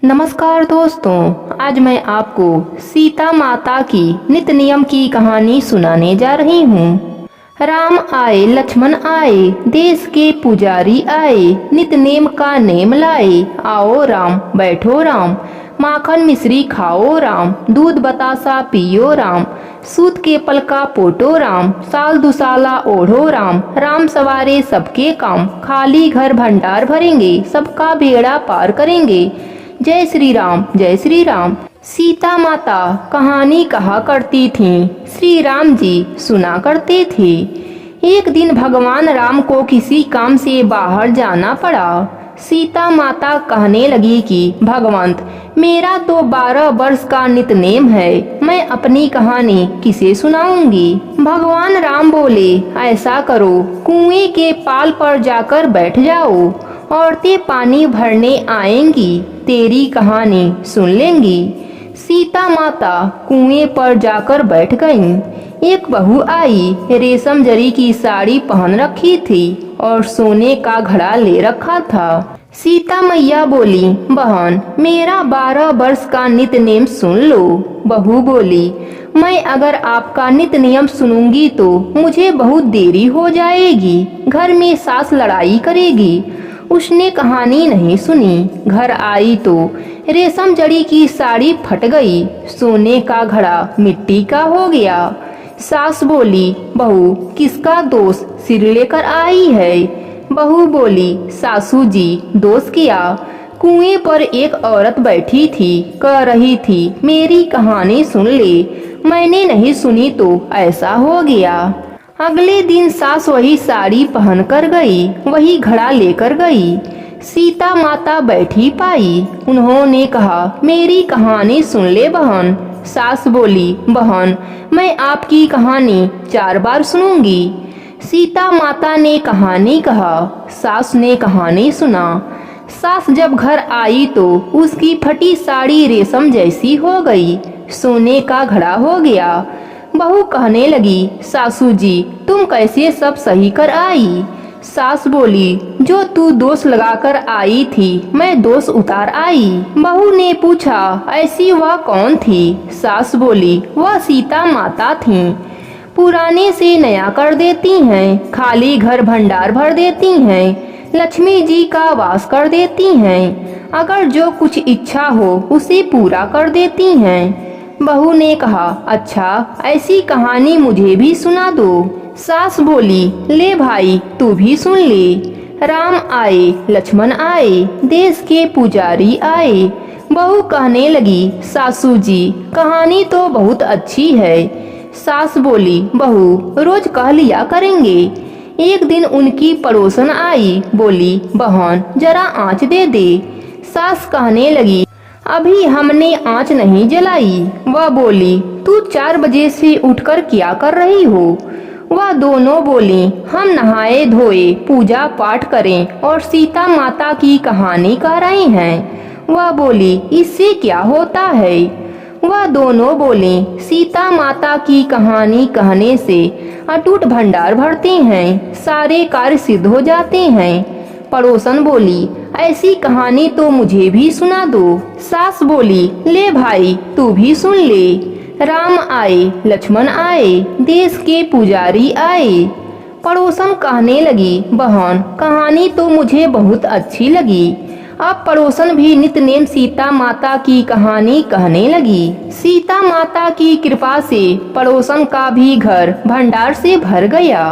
नमस्कार दोस्तों, आज मैं आपको सीता माता की नित नियम की कहानी सुनाने जा रही हूँ। राम आए लक्ष्मण आए, देश के पुजारी आए, नित नेम का नेम लाए। आओ राम बैठो राम, माखन मिश्री खाओ राम, दूध बतासा पियो राम, सूत के पल का पोटो राम, साल दुसाला ओढ़ो राम। राम सवारे सबके काम, खाली घर भंडार भरेंगे, सबका बेड़ा पार करेंगे। जय श्री राम जय श्री राम। सीता माता कहानी कहा करती थीं, श्री राम जी सुना करते थे। एक दिन भगवान राम को किसी काम से बाहर जाना पड़ा। सीता माता कहने लगी कि भगवंत, मेरा तो 12 वर्ष का नितनेम है, मैं अपनी कहानी किसे सुनाऊंगी। भगवान राम बोले, ऐसा करो, कुएं के पाल पर जाकर बैठ जाओ, औरतें पानी भरने आएंगी, तेरी कहानी सुन लेंगी। सीता माता कुएं पर जाकर बैठ गईं। एक बहू आई, रेशम जरी की साड़ी पहन रखी थी और सोने का घड़ा ले रखा था। सीता मैया बोली, बहन, मेरा 12 वर्ष का नित नेम सुन लो। बहू बोली, मैं अगर आपका नित नियम सुनूंगी तो मुझे बहुत देरी हो जाएगी, घर में सास लड़ाई करेगी। उसने कहानी नहीं सुनी। घर आई तो रेशम जड़ी की साड़ी फट गई, सोने का घड़ा मिट्टी का हो गया। सास बोली, बहू, किसका दोष सिर लेकर आई है? बहू बोली, सासू जी, दोष किया। कुएं पर एक औरत बैठी थी, कह रही थी, मेरी कहानी सुन ले। मैंने नहीं सुनी तो ऐसा हो गया। अगले दिन सास वही साड़ी पहन कर गई, वही घड़ा लेकर गई। सीता माता बैठी पाई। उन्होंने कहा, मेरी कहानी सुन ले बहन। सास बोली, बहन, मैं आपकी कहानी 4 बार सुनूंगी। सीता माता ने कहानी कहा, सास ने कहानी सुना। सास जब घर आई तो उसकी फटी साड़ी रेशम जैसी हो गई, सोने का घड़ा हो गया। बहू कहने लगी, सासू जी, तुम कैसे सब सही कर आई? सास बोली, जो तू दोष लगाकर आई थी, मैं दोष उतार आई। बहू ने पूछा, ऐसी वह कौन थी? सास बोली, वह सीता माता थीं। पुराने से नया कर देती हैं, खाली घर भंडार भर देती हैं, लक्ष्मी जी का वास कर देती हैं, अगर जो कुछ इच्छा हो उसे पूरा कर देती हैं। बहू ने कहा, अच्छा, ऐसी कहानी मुझे भी सुना दो। सास बोली, ले भाई, तू भी सुन ले। राम आए लक्ष्मण आए, देश के पुजारी आए। बहू कहने लगी, सासू जी, कहानी तो बहुत अच्छी है। सास बोली, बहू, रोज कह लिया करेंगे। एक दिन उनकी पड़ोसन आई, बोली, बहन, जरा आँच दे दे। सास कहने लगी, अभी हमने आँच नहीं जलाई। वह बोली, तू 4 बजे से उठकर क्या कर रही हो? वह दोनों बोली, हम नहाए धोए, पूजा पाठ करें और सीता माता की कहानी कह रहे हैं। वह बोली, इससे क्या होता है? वह दोनों बोले, सीता माता की कहानी कहने से अटूट भंडार भरते हैं, सारे कार्य सिद्ध हो जाते हैं। पड़ोसन बोली, ऐसी कहानी तो मुझे भी सुना दो। सास बोली, ले भाई, तू भी सुन ले। राम आए लक्ष्मण आए, देश के पुजारी आए। पड़ोसन कहने लगी, बहन, कहानी तो मुझे बहुत अच्छी लगी। अब पड़ोसन भी नितनेम सीता माता की कहानी कहने लगी। सीता माता की कृपा से पड़ोसन का भी घर भंडार से भर गया।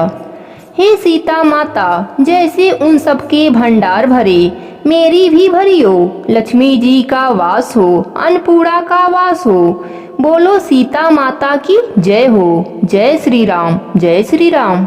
हे सीता माता, जैसे उन सबके भंडार भरे, मेरी भी भरियो। लक्ष्मी जी का वास हो, अन्नपूर्णा का वास हो। बोलो सीता माता की जय हो। जय श्री राम जय श्री राम।